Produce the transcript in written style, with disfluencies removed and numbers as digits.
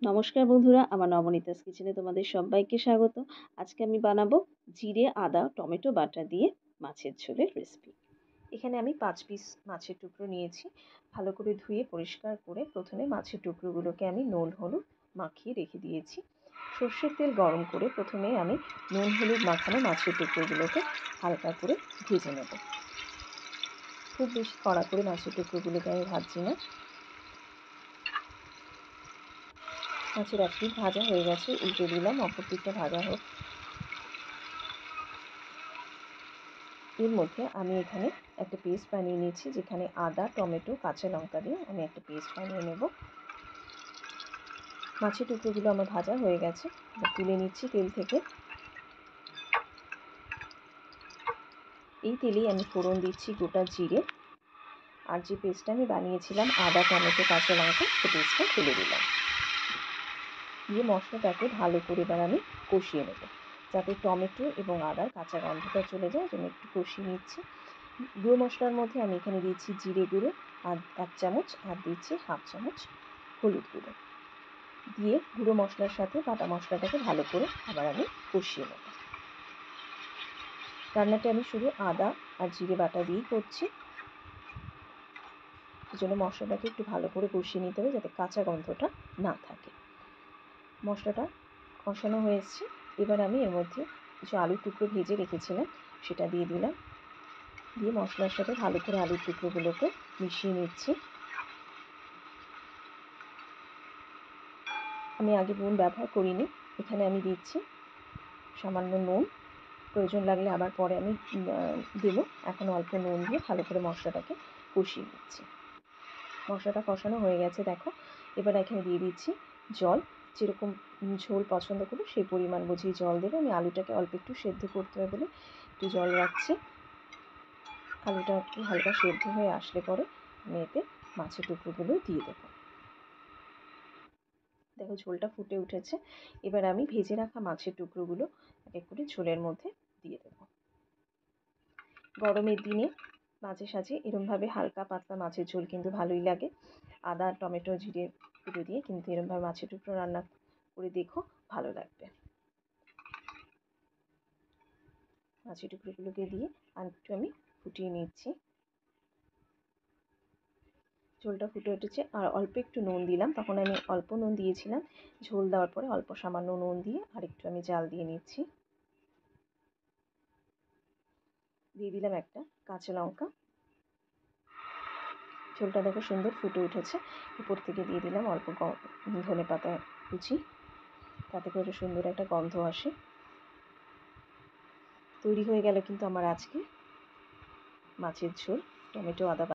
নমস্কার বন্ধুরা, আমার নবনীতাস কিচেনে তোমাদের সবাইকে স্বাগত। আজকে আমি বানাবো জিরে, আদা, টমেটো বাটা দিয়ে মাছের ঝোলের রেসিপি। এখানে আমি 5 পিস মাছের টুকরো নিয়েছি। ভালো করে ধুয়ে পরিষ্কার করে প্রথমে মাছের টুকরোগুলোকে আমি নুন হলুদ মাখিয়ে রেখে দিয়েছি। সর্ষের তেল গরম করে প্রথমে আমি নুন হলুদ মাখানো মাছের টুকরোগুলোকে হালকা করে ভেজে নেব। খুব বেশি কড়া করে মাছের টুকরোগুলোকে আমি ভাজছি না। মাছের এক পিঠ ভাজা হয়ে গেছে, উল্টে দিলাম, অপর পিঠটা ভাজা হোক। এর মধ্যে আমি এখানে একটা পেস্ট বানিয়ে নিয়েছি, যেখানে আদা, টমেটো, কাঁচা লঙ্কা দিয়ে আমি একটা পেস্ট বানিয়ে নেব। মাছের টুকরোগুলো আমার ভাজা হয়ে গেছে, তুলে নিচ্ছি তেল থেকে। এই তেলেই আমি ফোড়ন দিচ্ছি গোটা জিরে, আর যে পেস্টটা আমি বানিয়েছিলাম আদা, টমেটো, কাঁচা লঙ্কা, সে পেস্টটা ফেলে দিলাম। দিয়ে মশলাটাকে ভালো করে এবার আমি কষিয়ে নেব, যাতে টমেটো এবং আদার কাঁচা গন্ধটা চলে যায়। জন্য একটু কষিয়ে নিচ্ছি। গুঁড়ো মশলার মধ্যে আমি এখানে দিচ্ছি জিরে গুঁড়ো আর 1 চামচ, আর দিচ্ছি 1/2 চামচ হলুদ গুঁড়ো। দিয়ে গুঁড়ো মশলার সাথে বাটা মশলাটাকে ভালো করে আবার আমি কষিয়ে নেব। রান্নাটা আমি শুধু আদা আর জিরে বাটা দিয়েই করছি, সেজন্য মশলাটাকে একটু ভালো করে কষিয়ে নিতে হবে, যাতে কাঁচা গন্ধটা না থাকে। মশলাটা কষানো হয়ে এসছে। এবার আমি এর মধ্যে কিছু আলুর টুকরো ভেজে রেখেছিলাম, সেটা দিয়ে দিলাম। দিয়ে মশলার সাথে ভালো করে আলুর টুকরোগুলোকে মিশিয়ে নিচ্ছি। আমি আগে নুন ব্যবহার করিনি, এখানে আমি দিচ্ছি সামান্য নুন। প্রয়োজন লাগলে আবার পরে আমি দেব। এখন অল্প নুন দিয়ে ভালো করে মশলাটাকে কষিয়ে নিচ্ছি। মশলাটা কষানো হয়ে গেছে, দেখো। এবার এখানে দিয়ে দিচ্ছি জল। যেরকম ঝোল পছন্দ করো সেই পরিমাণ বুঝিয়ে জল দেবে। আমি আলুটাকে অল্প একটু সেদ্ধ করতে হবে বলে একটু জল রাখছি। আলুটা একটু হালকা সেদ্ধ হয়ে আসলে পরে আমি এতে মাছের টুকরোগুলো দিয়ে দেবো। দেখো ঝোলটা ফুটে উঠেছে। এবার আমি ভেজে রাখা মাছের টুকরোগুলো এক এক করে ঝোলের মধ্যে দিয়ে দেবো। গরমের দিনে মাঝে সাঝে এরমভাবে হালকা পাতলা মাছের ঝোল কিন্তু ভালোই লাগে। আদা, টমেটো, জিরে গুঁড়ো দিয়ে কিন্তু এরমভাবে মাছের টুকরো রান্না করে দেখো, ভালো লাগবে। মাছের টুকরোগুলোকে দিয়ে আর একটু আমি ফুটিয়ে নিচ্ছি। ঝোলটা ফুটে উঠেছে, আর অল্প একটু নুন দিলাম। তখন আমি অল্প নুন দিয়েছিলাম, ঝোল দেওয়ার পরে অল্প সামান্য নুন দিয়ে আর একটু আমি জাল দিয়ে নিচ্ছি। দিয়ে দিলাম একটা কাঁচা লঙ্কা। ঝোলটা দেখো সুন্দর ফুটে উঠেছে। উপর থেকে দিয়ে দিলাম অল্প ধনেপাতা কুচি, তাতে করে সুন্দর একটা গন্ধ আসে। তৈরি হয়ে গেল কিন্তু আমার আজকে মাছের ঝোল, টমেটো, আদা